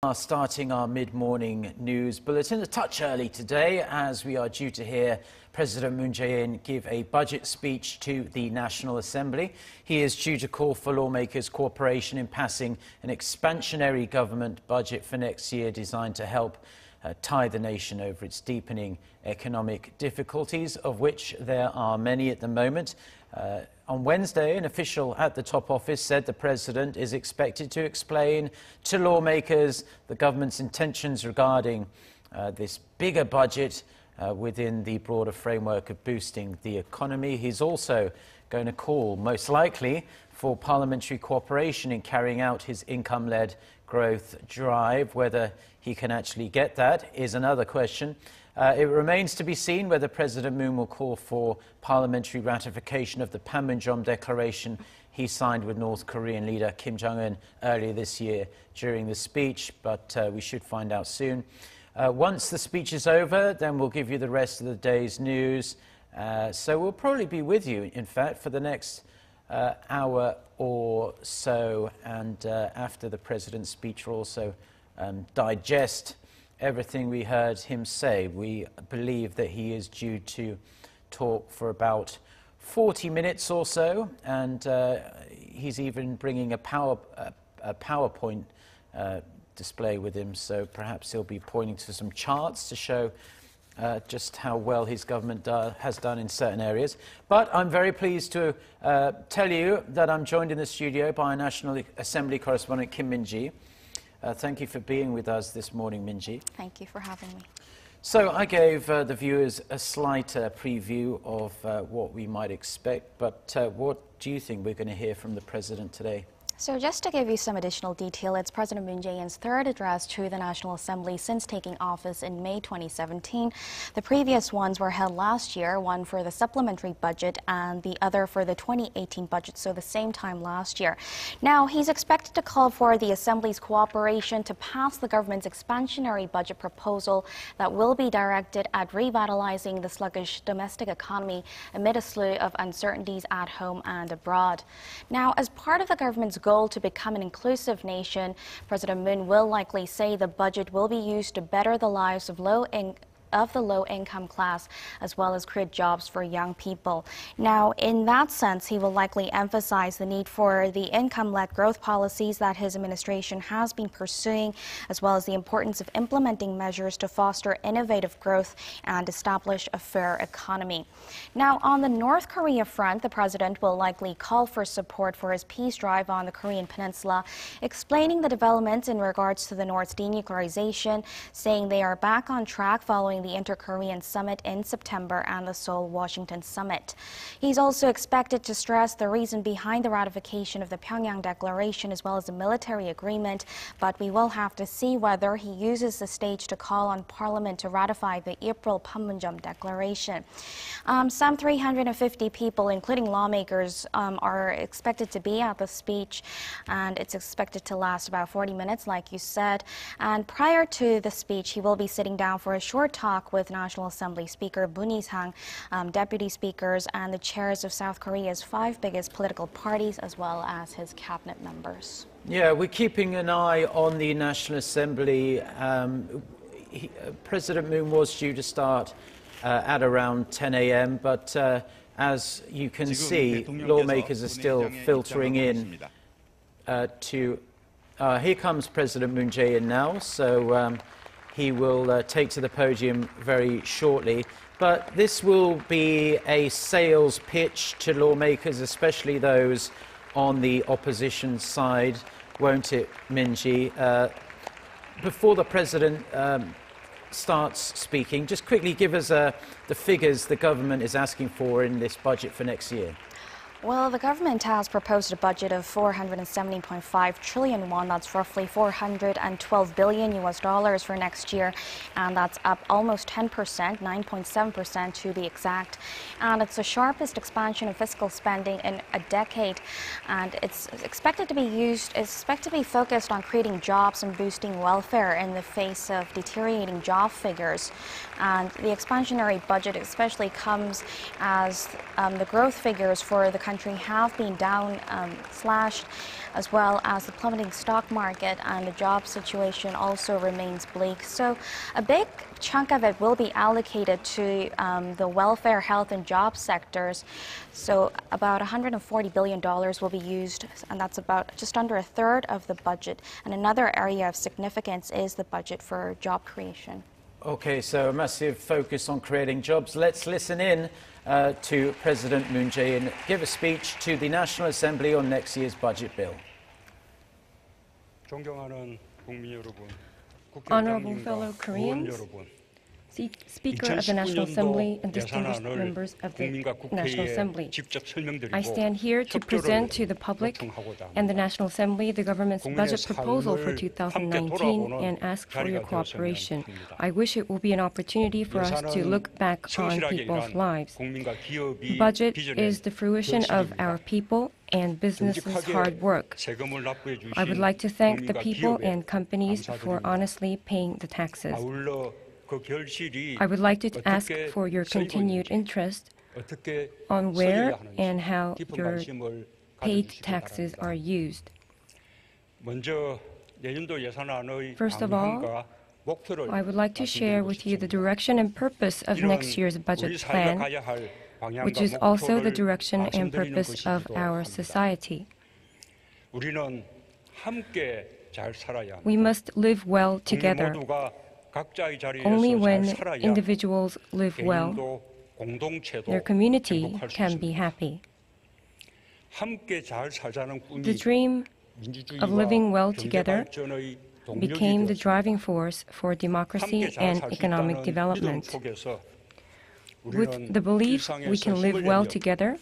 Are starting our mid-morning news bulletin a touch early today, as we are due to hear President Moon Jae-in give a budget speech to the National Assembly. He is due to call for lawmakers' cooperation in passing an expansionary government budget for next year designed to help tide the nation over its deepening economic difficulties, of which there are many at the moment. On Wednesday, an official at the top office said the president is expected to explain to lawmakers the government's intentions regarding this bigger budget within the broader framework of boosting the economy. He's also going to call, most likely, for parliamentary cooperation in carrying out his income-led growth drive. Whether he can actually get that is another question. It remains to be seen whether President Moon will call for parliamentary ratification of the Panmunjeom Declaration he signed with North Korean leader Kim Jong-un earlier this year during the speech, but we should find out soon. Once the speech is over, then we'll give you the rest of the day's news. So we'll probably be with you, in fact, for the next hour or so, and after the president's speech, we'll also digest everything we heard him say. We believe that he is due to talk for about 40 minutes or so, and he's even bringing a PowerPoint display with him, so perhaps he'll be pointing to some charts to show just how well his government has done in certain areas. But I'm very pleased to tell you that I'm joined in the studio by National Assembly correspondent Kim Min-ji. Thank you for being with us this morning, Min-ji. Thank you for having me. So I gave the viewers a slight preview of what we might expect, but what do you think we're going to hear from the President today? So just to give you some additional detail, it's President Moon Jae-in's third address to the National Assembly since taking office in May 2017. The previous ones were held last year, one for the supplementary budget and the other for the 2018 budget, so the same time last year. Now, he's expected to call for the Assembly's cooperation to pass the government's expansionary budget proposal that will be directed at revitalizing the sluggish domestic economy amid a slew of uncertainties at home and abroad. Now, as part of the government's goal to become an inclusive nation, President Moon will likely say the budget will be used to better the lives of the low-income class, as well as create jobs for young people. Now, in that sense, he will likely emphasize the need for the income-led growth policies that his administration has been pursuing, as well as the importance of implementing measures to foster innovative growth and establish a fair economy. Now, on the North Korea front, the president will likely call for support for his peace drive on the Korean peninsula, explaining the developments in regards to the North's denuclearization, saying they are back on track following the Inter-Korean Summit in September and the Seoul-Washington Summit. He's also expected to stress the reason behind the ratification of the Pyongyang Declaration as well as the military agreement, but we will have to see whether he uses the stage to call on Parliament to ratify the April Panmunjeom Declaration. Some 350 people, including lawmakers, are expected to be at the speech, and it's expected to last about 40 minutes, like you said. And prior to the speech, he will be sitting down for a short talk with National Assembly Speaker Boon Hee-sang, deputy speakers, and the chairs of South Korea's 5 biggest political parties, as well as his cabinet members. Yeah, we're keeping an eye on the National Assembly. President Moon was due to start at around 10 a.m., but as you can see, lawmakers are still filtering in here comes President Moon Jae-in now, so he will take to the podium very shortly. But this will be a sales pitch to lawmakers, especially those on the opposition side, won't it, Min-ji? Before the President starts speaking, just quickly give us the figures the government is asking for in this budget for next year. Well, the government has proposed a budget of 470.5 trillion won. That's roughly $412 billion US for next year, and that's up almost 10%, 9.7% to be exact. And it's the sharpest expansion of fiscal spending in a decade, and it's expected to be focused on creating jobs and boosting welfare in the face of deteriorating job figures. And the expansionary budget especially comes as the growth figures for the country have been slashed, as well as the plummeting stock market, and the job situation also remains bleak. So a big chunk of it will be allocated to the welfare, health, and job sectors. So about $140 billion will be used, and that's about just under a third of the budget. And another area of significance is the budget for job creation. Okay, so a massive focus on creating jobs. Let's listen in to President Moon Jae-in give a speech to the National Assembly on next year's budget bill. Honorable fellow Koreans, Speaker of the National Assembly and distinguished members of the National Assembly, I stand here to present to the public and the National Assembly the government's budget proposal for 2019 and ask for your cooperation. I wish it will be an opportunity for us to look back on people's lives. The budget is the fruition of our people and businesses' hard work. I would like to thank the people and companies for honestly paying the taxes. I would like to ask for your continued interest on where and how your paid taxes are used. First of all, I would like to share with you the direction and purpose of next year's budget plan, which is also the direction and purpose of our society. We must live well together. Only when individuals live well, their community can be happy. The dream of living well together became the driving force for democracy and economic development. With the belief we can live well together,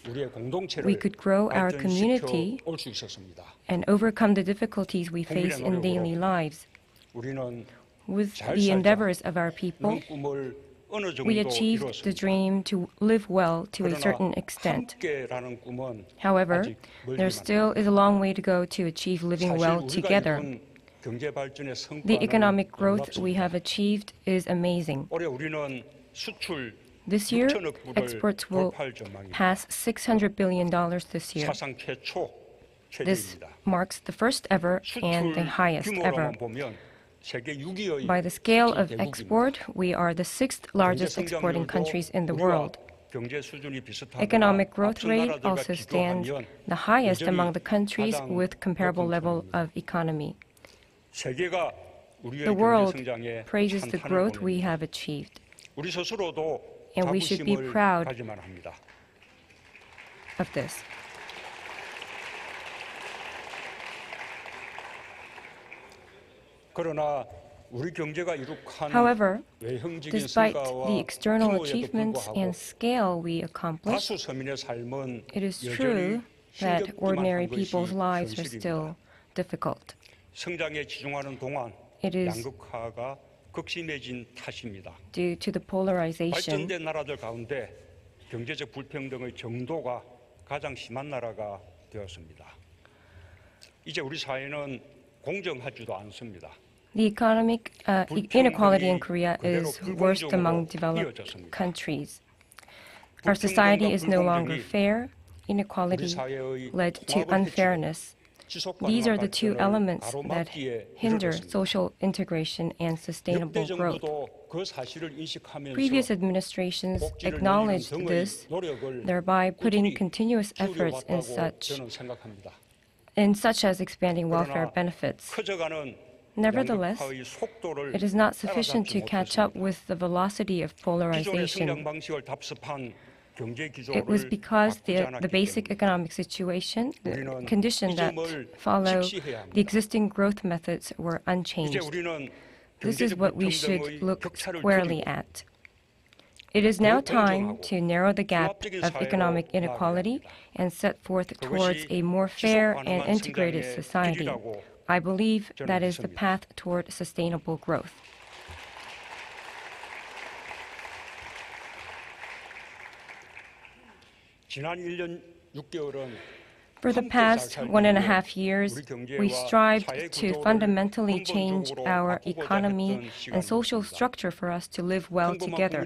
we could grow our community and overcome the difficulties we face in daily lives. With the endeavors of our people, we achieved the dream to live well to a certain extent. However, there still is a long way to go to achieve living well together. The economic growth we have achieved is amazing. This year, exports will pass $600 billion this year. This marks the first ever and the highest ever. By the scale of export, we are the sixth largest exporting countries in the world. Economic growth rate also stands the highest among the countries with comparable level of economy. The world praises the growth we have achieved, and we should be proud of this. However, despite the external achievements and scale we accomplished, it is true that ordinary people's lives are still difficult. It is due to the polarization The economic inequality in Korea is worst among developed countries. Our society is no longer fair. Inequality led to unfairness. These are the two elements that hinder social integration and sustainable growth. Previous administrations acknowledged this, thereby putting continuous efforts in such as expanding welfare benefits. Nevertheless, it is not sufficient to catch up with the velocity of polarization. It was because the basic economic situation, the conditions that follow the existing growth methods were unchanged. This is what we should look squarely at. It is now time to narrow the gap of economic inequality and set forth towards a more fair and integrated society. I believe that is the path toward sustainable growth. For the past 1.5 years, we strived to fundamentally change our economy and social structure for us to live well together.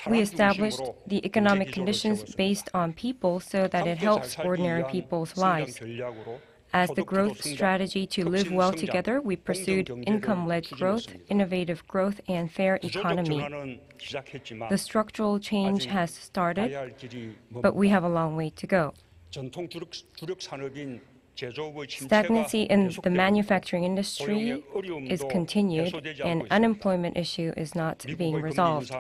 We established the economic conditions based on people so that it helps ordinary people's lives. As the growth strategy to live well together, we pursued income-led growth, innovative growth, and fair economy. The structural change has started, but we have a long way to go. Stagnancy in the manufacturing industry is continued, and unemployment issue is not being resolved.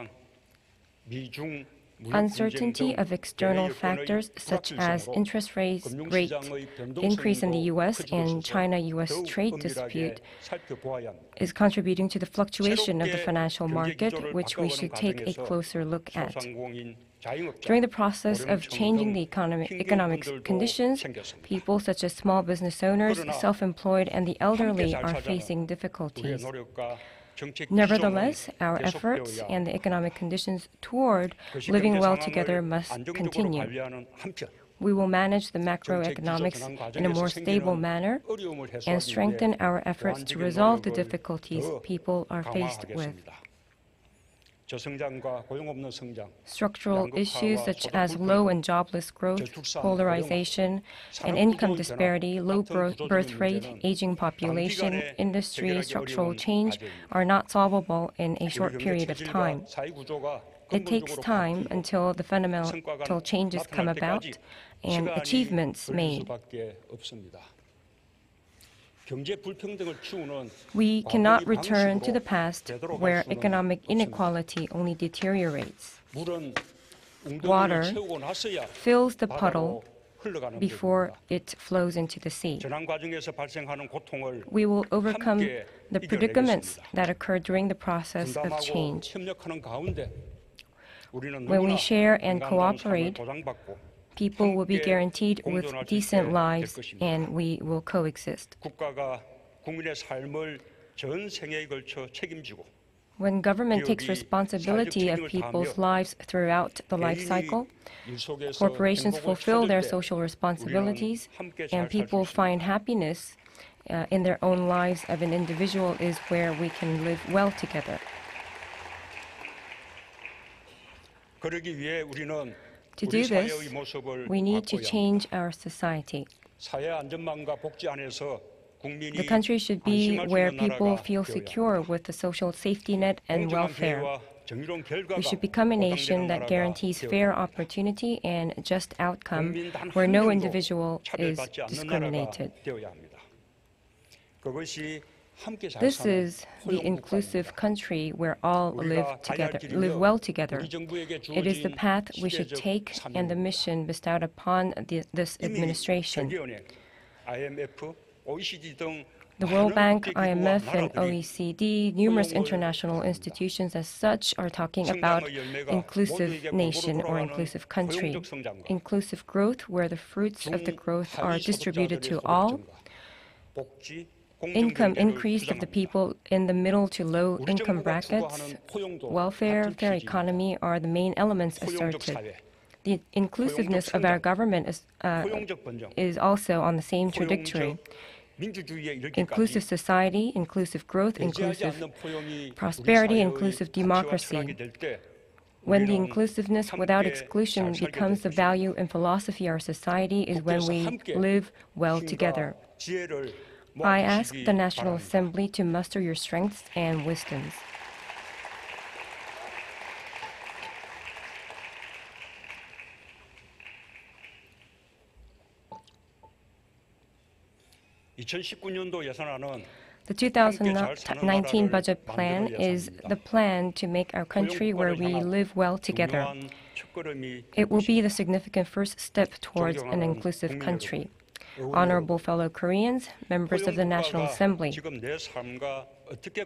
Uncertainty of external factors such as interest rate increase in the U.S. and China-U.S. trade dispute is contributing to the fluctuation of the financial market, which we should take a closer look at. During the process of changing the economic conditions, people such as small business owners, self-employed, and the elderly are facing difficulties. Nevertheless, our efforts and the economic conditions toward living well together must continue. We will manage the macroeconomics in a more stable manner and strengthen our efforts to resolve the difficulties people are faced with. Structural issues such as low and jobless growth, polarization, and income disparity, low birth rate, aging population, industry structural change are not solvable in a short period of time. It takes time until the fundamental changes come about and achievements made. We cannot return to the past where economic inequality only deteriorates. Water fills the puddle before it flows into the sea. We will overcome the predicaments that occur during the process of change. When we share and cooperate, people will be guaranteed with decent lives, and we will coexist. When government takes responsibility of people's lives throughout the life cycle, corporations fulfill their social responsibilities, and people find happiness in their own lives of an individual is where we can live well together. To do this, we need to change our society. The country should be where people feel secure with the social safety net and welfare. We should become a nation that guarantees fair opportunity and just outcome, where no individual is discriminated. This is the inclusive country where all live well together. It is the path we should take and the mission bestowed upon this administration. The World Bank, IMF, and OECD, numerous international institutions as such, are talking about inclusive nation or inclusive country. Inclusive growth, where the fruits of the growth are distributed to all. Income increase of the people in the middle to low income brackets, welfare, fair economy are the main elements asserted. The inclusiveness of our government is also on the same trajectory. Inclusive society, inclusive growth, inclusive prosperity, inclusive democracy. When the inclusiveness without exclusion becomes the value and philosophy of our society is when we live well together. I ask the National Assembly to muster your strengths and wisdoms. The 2019 budget plan is the plan to make our country where we live well together. It will be the significant first step towards an inclusive country. Honorable fellow Koreans, members of the National Assembly,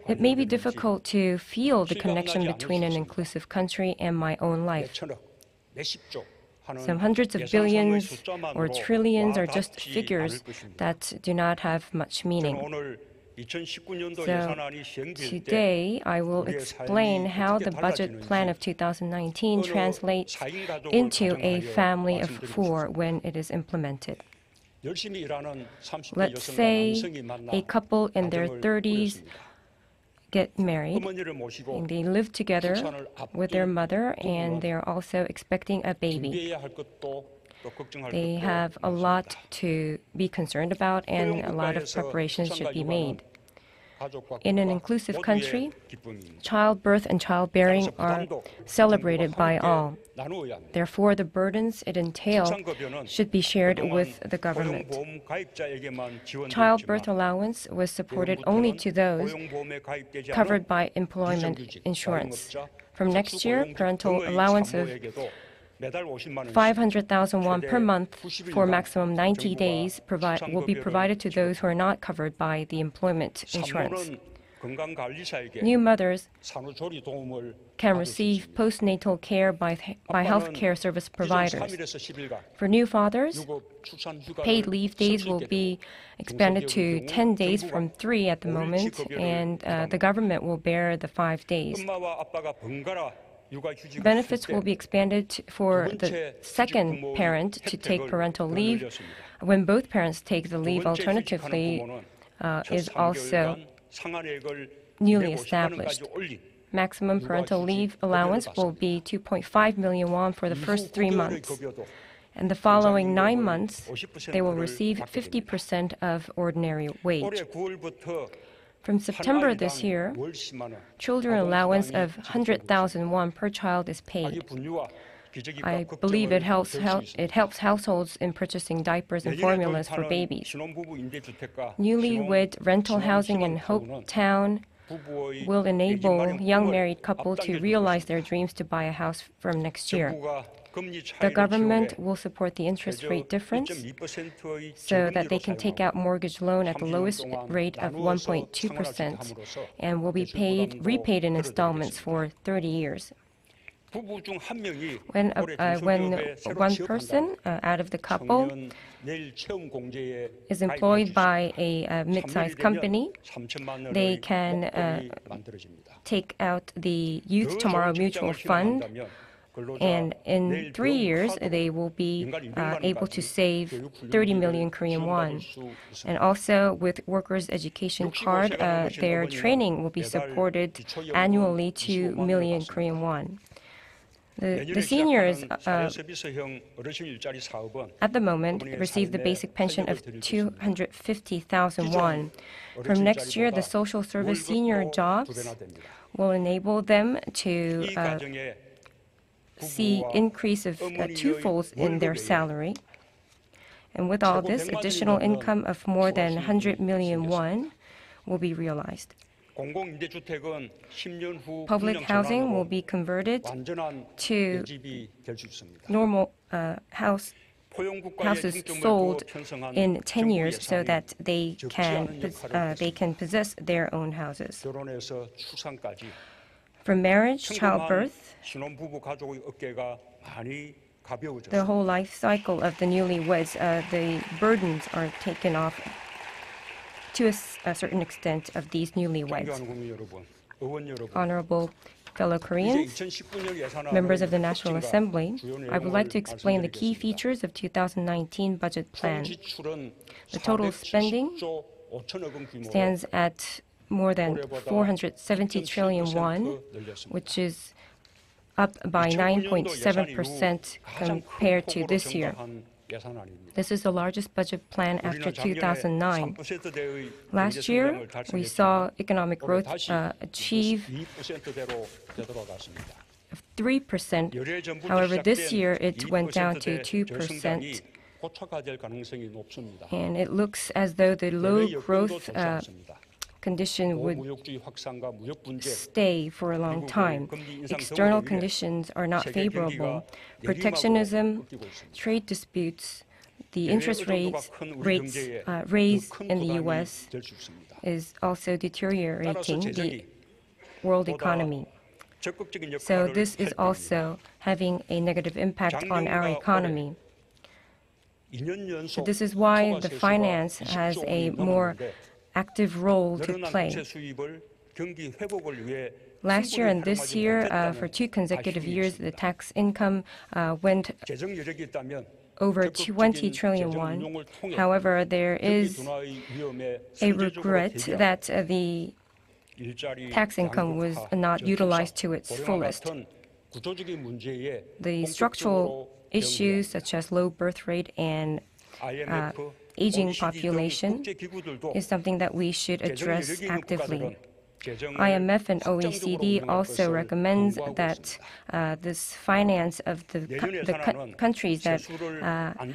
it may be difficult to feel the connection between an inclusive country and my own life. Some hundreds of billions or trillions are just figures that do not have much meaning. So today, I will explain how the budget plan of 2019 translates into a family of four when it is implemented. Let's say a couple in their 30s get married, and they live together with their mother, and they're also expecting a baby. They have a lot to be concerned about, and a lot of preparations should be made. In an inclusive country, childbirth and childbearing are celebrated by all. Therefore, the burdens it entails should be shared with the government. Childbirth allowance was supported only to those covered by employment insurance. From next year, parental allowance of 500,000 won per month for maximum 90 days will be provided to those who are not covered by the employment insurance. New mothers can receive postnatal care by healthcare service providers. For new fathers, paid leave days will be expanded to 10 days from 3 at the moment, and the government will bear the 5 days. Benefits will be expanded for the second parent to take parental leave when both parents take the leave. Alternatively, is also newly established. Maximum parental leave allowance will be 2.5 million won for the first 3 months. And the following 9 months, they will receive 50% of ordinary wage. From September this year, children allowance of 100,000 won per child is paid. I believe it helps households in purchasing diapers and formulas for babies. Newlywed rental housing in Hope Town will enable young married couples to realize their dreams to buy a house from next year. The government will support the interest rate difference so that they can take out mortgage loan at the lowest rate of 1.2% and will be repaid in installments for 30 years. When one person out of the couple is employed by a mid-sized company, they can take out the Youth Tomorrow Mutual Fund, and in 3 years, they will be able to save 30 million Korean won. And also with workers' education card, their training will be supported annually 2 million Korean won. The seniors at the moment receive the basic pension of 250,000 won. From next year, the social service senior jobs will enable them to see increase of twofolds in their salary. And with all this, additional income of more than 100 million won will be realized. Public housing will be converted to normal houses sold in 10 years so that they can possess their own houses. From marriage, childbirth, the whole life cycle of the newlyweds, the burdens are taken off to a certain extent of these newlyweds. Honorable fellow Koreans, members of the National Assembly, I would like to explain the key features of 2019 budget plan. The total spending stands at more than 470 trillion won, which is up by 9.7% compared to this year. This is the largest budget plan after 2009. Last year, we saw economic growth achieve 3%. However, this year it went down to 2%. And it looks as though the low growth condition would stay for a long time. External conditions are not favorable. Protectionism, trade disputes, the interest rates raised in the U.S. is also deteriorating the world economy. So this is also having a negative impact on our economy. So this is why the finance has a more active role to play. Last year and this year, for 2 consecutive years, the tax income went over 20 trillion won. However, there is a regret that the tax income was not utilized to its fullest. The structural issues such as low birth rate and aging population is something that we should address actively. IMF and OECD also recommends that this finance of the countries that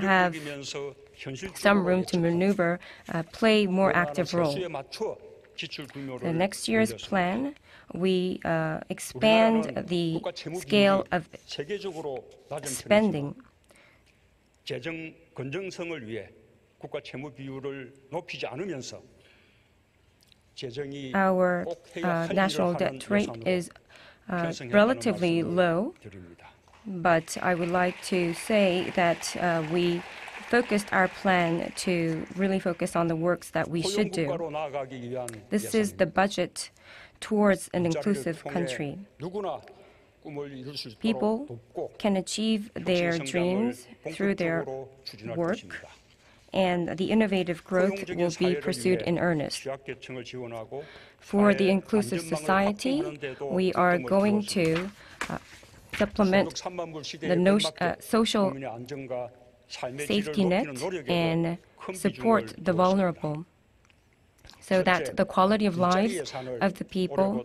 have some room to maneuver play more active role. The next year's plan, we expand the scale of spending. Our national debt rate is relatively low, but I would like to say that we focused our plan to really focus on the works that we should do. This is the budget towards an inclusive country. People can achieve their dreams through their work, and the innovative growth will be pursued in earnest. For the inclusive society, we are going to supplement the social safety net and support the vulnerable so that the quality of lives of the people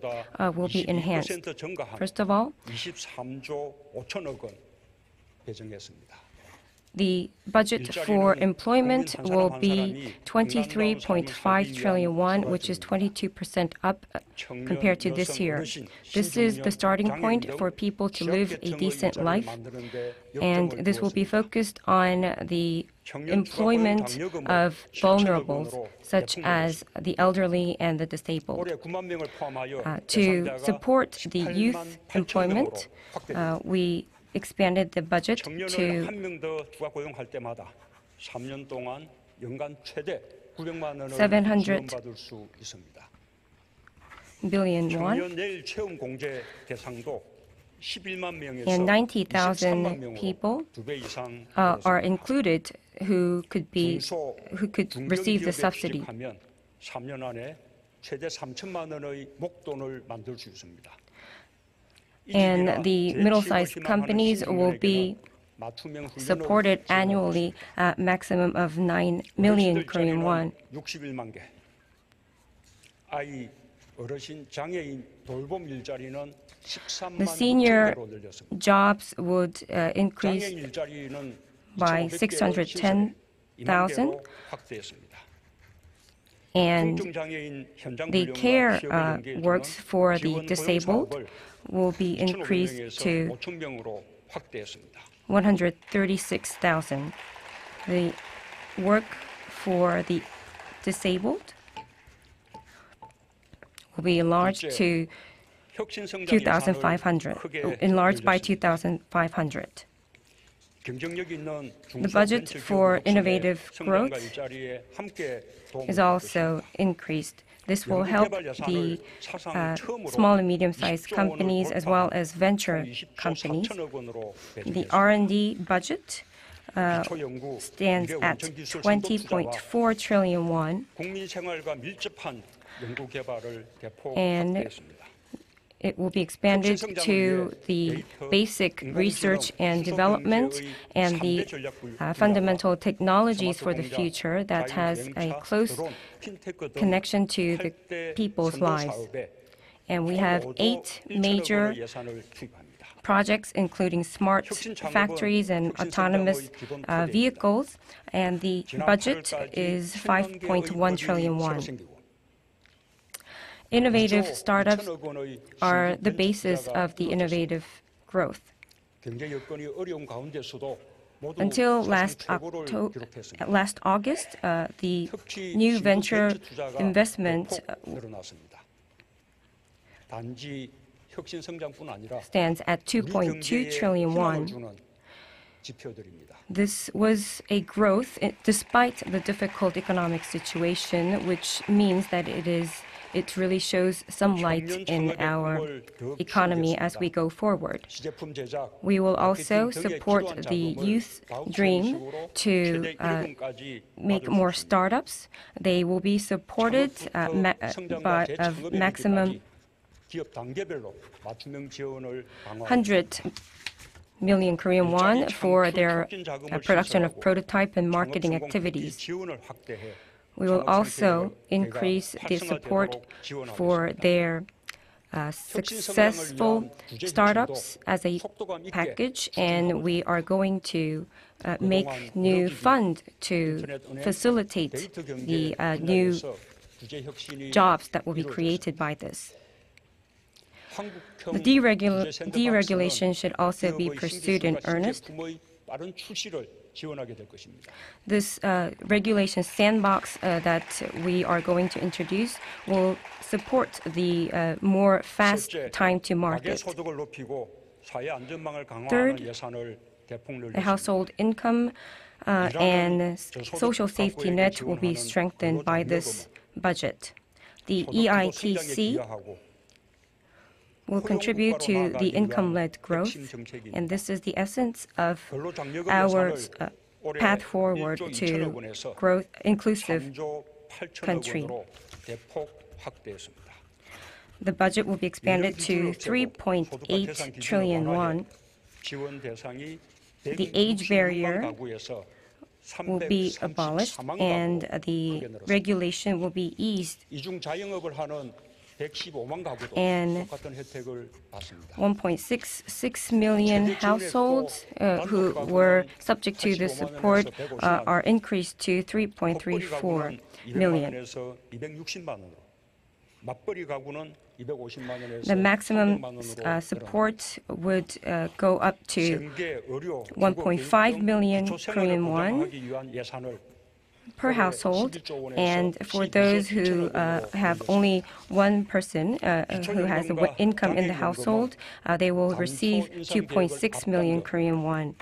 will be enhanced. First of all, the budget for employment will be 23.5 trillion won, which is 22% up compared to this year. This is the starting point for people to live a decent life, and this will be focused on the employment of vulnerables, such as the elderly and the disabled. To support the youth employment, we expanded the budget to 700 billion won, and 90,000 people are included who could receive the subsidy. And the middle-sized companies will be supported annually at maximum of 9 million Korean won. The senior jobs would increase by 610,000, and the care works for the disabled will be increased to 136,000. The work for the disabled will be enlarged to 2,500, enlarged by 2,500. The budget for innovative growth is also increased. This will help the small and medium-sized companies as well as venture companies. The R&D budget stands at 20.4 trillion won, and it will be expanded to the basic research and development and the fundamental technologies for the future that has a close connection to the people's lives. And we have 8 major projects, including smart factories and autonomous vehicles, and the budget is 5.1 trillion won. Innovative startups are the basis of the innovative growth. Until last August, the new venture investment stands at 2.2 trillion won. This was a growth despite the difficult economic situation, which means that it is it really shows some light in our economy as we go forward. We will also support the youth dream to make more startups. They will be supported of maximum 100 million Korean won for their production of prototype and marketing activities. We will also increase the support for their successful startups as a package, and we are going to make new fund to facilitate the new jobs that will be created by this. The deregulation should also be pursued in earnest. This regulation sandbox that we are going to introduce will support the more fast time to market. Third, the household income and social safety net will be strengthened by this budget. The EITC will contribute to the income-led growth, and this is the essence of our path forward to growth inclusive country. The budget will be expanded to 3.8 trillion won. The age barrier will be abolished, and the regulation will be eased, and 1.66 million households who were subject to this support are increased to 3.34 million. The maximum support would go up to 1.5 million Korean won per household, and for those who have only one person who has an income in the household, they will receive 2.6 million Korean won.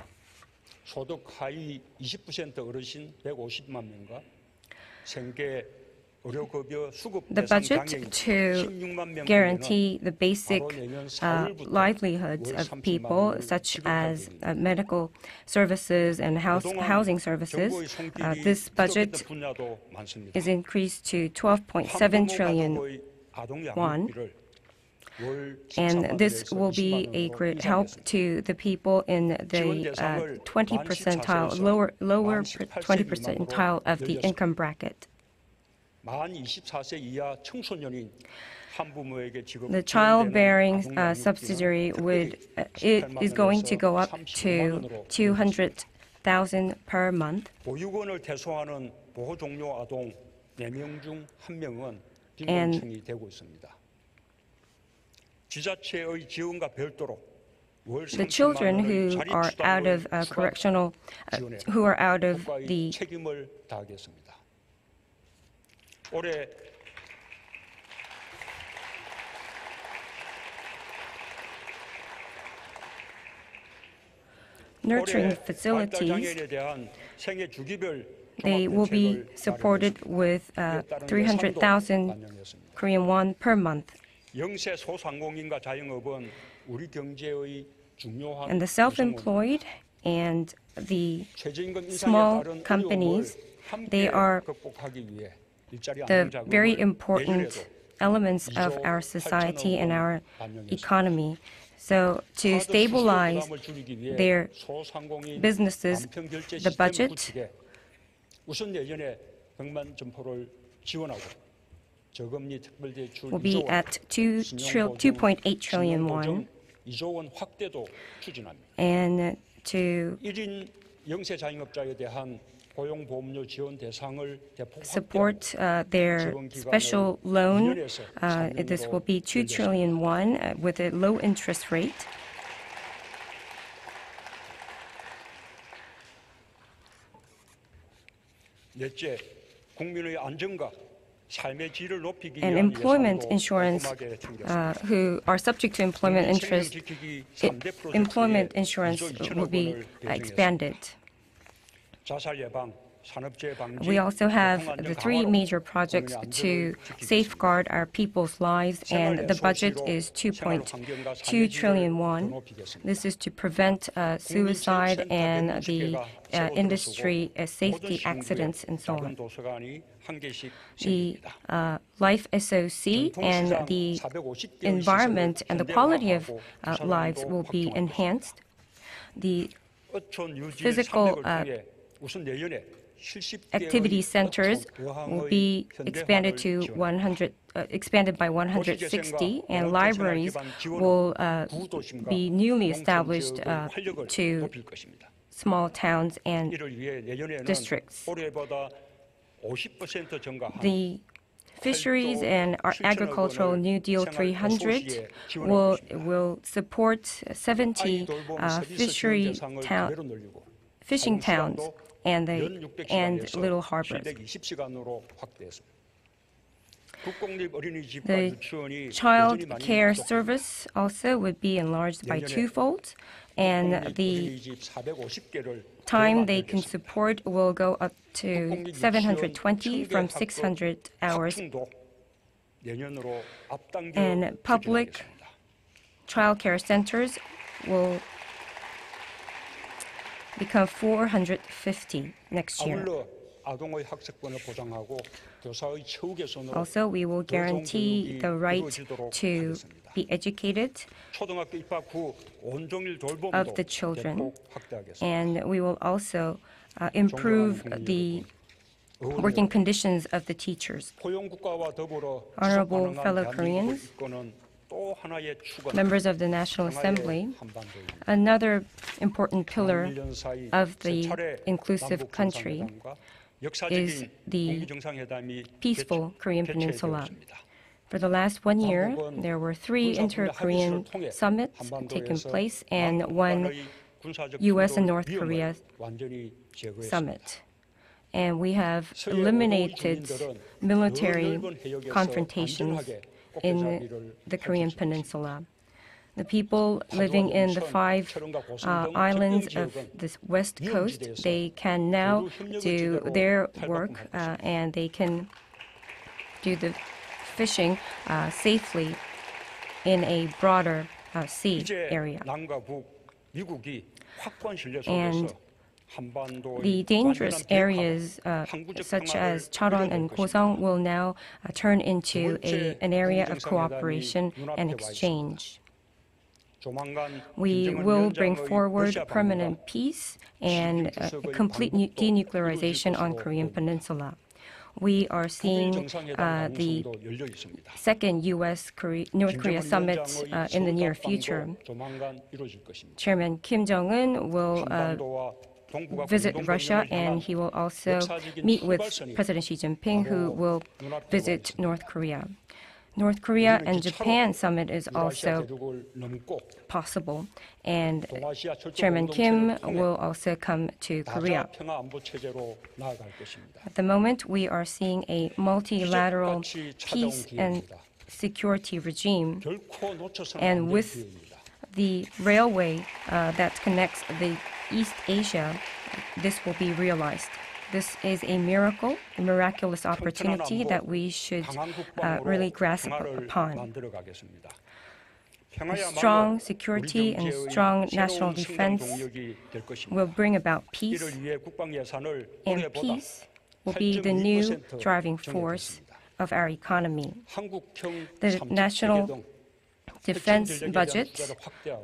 The budget to guarantee the basic livelihoods of people, such as medical services and housing services, this budget is increased to 12.7 trillion won. And this will be a great help to the people in the 20 percentile, lower 20 percentile of the income bracket. The childbearing subsidy is going to go up to 200,000 per month. And the children who are out of who are out of the nurturing facilities, they will be supported with 300,000 Korean won per month. And the self-employed and the small companies, they are the very important elements of our society and our economy. So to stabilize their businesses, the budget will be at 2.8 trillion won. And to support their special loan, this will be 2 trillion won with a low interest rate. And employment insurance, who are subject to employment insurance will be expanded. We also have the three major projects to safeguard our people's lives, and the budget is 2.2 trillion won. This is to prevent suicide and the industry safety accidents and so on. The Life SOC and the environment and the quality of lives will be enhanced. The physical activity centers will be expanded by 160, and libraries will be newly established to small towns and districts. The Fisheries and Agricultural New Deal 300 will support 70 fishing towns and little harbors. The child care service also would be enlarged by twofold, and the time they can support will go up to 720 from 600 hours. And public child care centers will become 450 next year. Also, we will guarantee the right to be educated of the children, and we will also improve the working conditions of the teachers. Honorable fellow Koreans, members of the National Assembly, another important pillar of the inclusive country is the peaceful Korean Peninsula. For the last 1 year, there were 3 inter-Korean summits taking place and 1 U.S. and North Korea summit. And we have eliminated military confrontations in the Korean Peninsula. The people living in the 5 islands of this west coast, they can now do their work and they can do the fishing safely in a broader sea area. And the dangerous areas such as Cheong and Gosong will now turn into an area of cooperation and exchange. We will bring forward permanent peace and complete denuclearization on Korean Peninsula. We are seeing the second U.S.-North Korea summit in the near future. Chairman Kim Jong-un will visit Russia, and he will also meet with President Xi Jinping, who will visit North Korea. North Korea and Japan summit is also possible, and Chairman Kim will also come to Korea. At the moment, we are seeing a multilateral peace and security regime, and with the railway that connects the East Asia, this will be realized. This is a miracle, a miraculous opportunity that we should really grasp upon. A strong security and strong national defense will bring about peace, and peace will be the new driving force of our economy. The national defense budget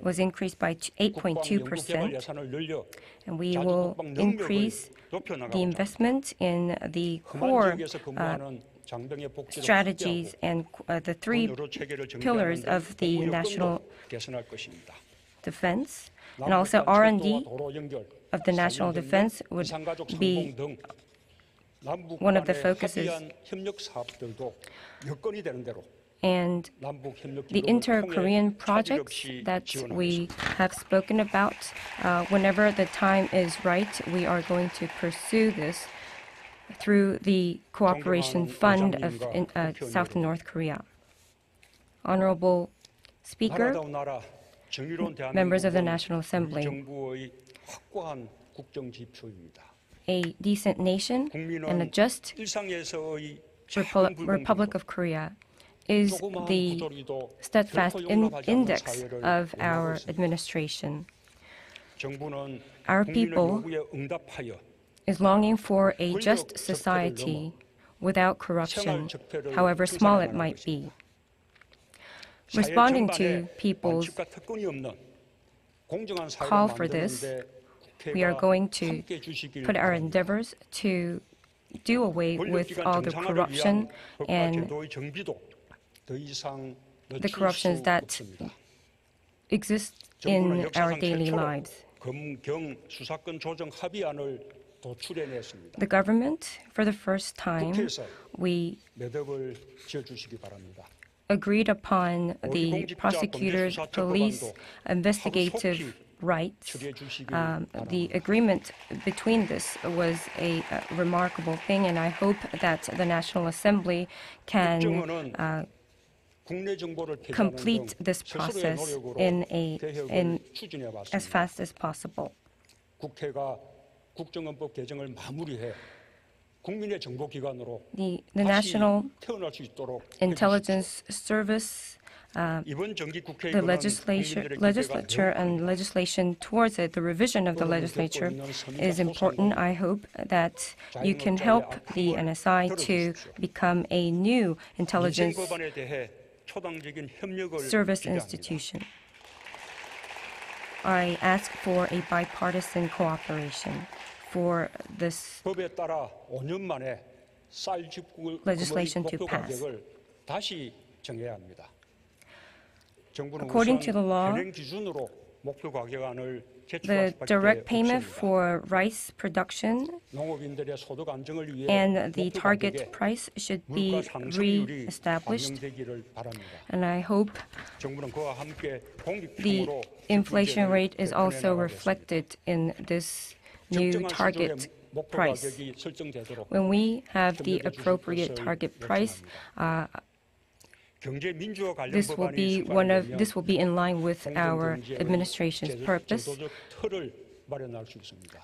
was increased by 8.2%, and we will increase the investment in the core strategies and the 3 pillars of the national defense, and also R&D of the national defense would be one of the focuses. And the inter-Korean projects that we have spoken about, whenever the time is right, we are going to pursue this through the Cooperation Fund of South and North Korea. Honorable Speaker, members of the National Assembly, a decent nation and a just Republic of Korea is the steadfast index of our administration. Our people is longing for a just society without corruption, however small it might be. Responding to people's call for this, we are going to put our endeavors to do away with all the corruption and the corruptions that exist in our daily lives. The government, for the first time, we agreed upon the prosecutors, police, investigative rights. The agreement between this was a remarkable thing, and I hope that the National Assembly can complete this process in as fast as possible. The National Intelligence Service, the legislature and legislation towards it, the revision of the legislature is important. I hope that you can help the NSI to become a new intelligence service institution. I ask for a bipartisan cooperation for this legislation to pass. According to the law, the direct payment for rice production and the target price should be re-established. And I hope the inflation rate is also reflected in this new target price. When we have the appropriate target price, this will be in line with our administration's purpose.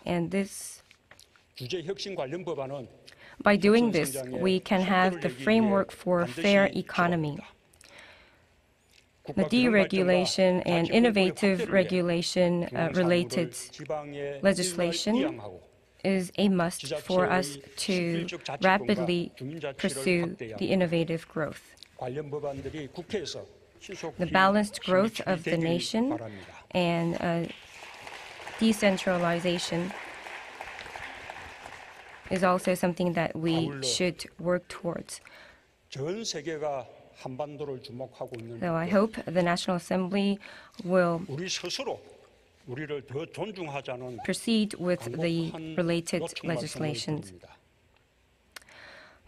And by doing this, we can have the framework for a fair economy. The deregulation and innovative regulation related legislation is a must for us to rapidly pursue the innovative growth. The balanced growth of the nation and decentralization is also something that we should work towards. So I hope the National Assembly will proceed with the related legislations.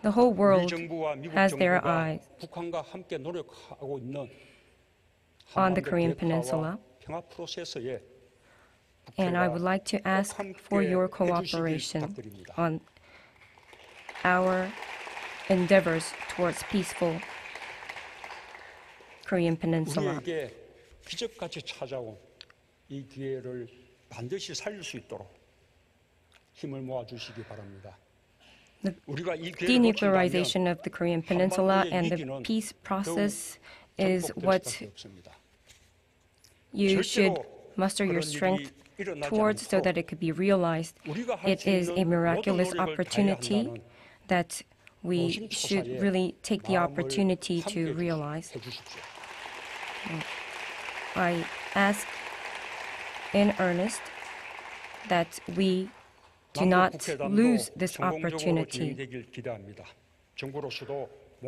The whole world has their eyes on the Korean Peninsula, and I would like to ask for your cooperation on our endeavors towards peaceful Korean Peninsula. The denuclearization of the Korean Peninsula and the peace process is what you should muster your strength towards so that it could be realized. It is a miraculous opportunity that we should really take the opportunity to realize. I ask in earnest that we do not lose this opportunity.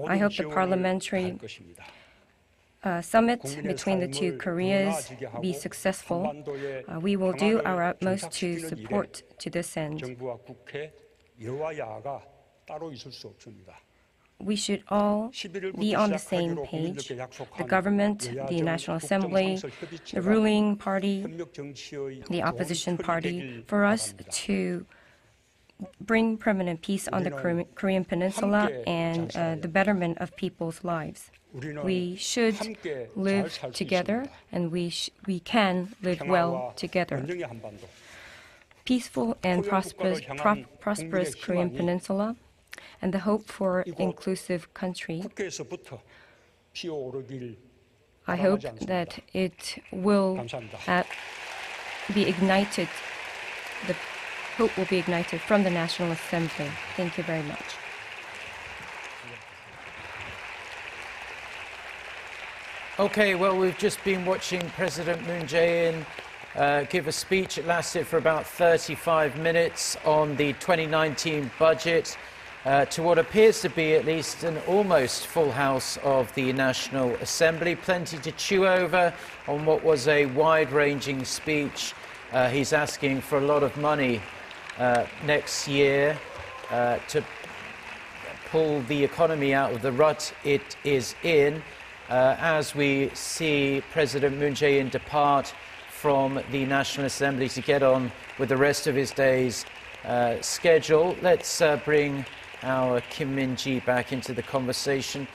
I hope the parliamentary summit between the two Koreas be successful. We will do our utmost to support to this end. We should all be on the same page. The government, the National Assembly, the ruling party, the opposition party, for us to bring permanent peace on the Korean Peninsula and the betterment of people's lives. We should live together, and we can live well together. peaceful and prosperous Korean Peninsula, and the hope for inclusive country. I hope that it will be ignited, the hope will be ignited from the National Assembly. Thank you very much. Okay, well, we've just been watching President Moon Jae-in give a speech. It lasted for about 35 minutes on the 2019 budget to what appears to be at least an almost full house of the National Assembly. Plenty to chew over on what was a wide-ranging speech. He's asking for a lot of money next year to pull the economy out of the rut it is in. As we see President Moon Jae-in depart from the National Assembly to get on with the rest of his day's schedule. Let's bring our Kim Min-ji back into the conversation.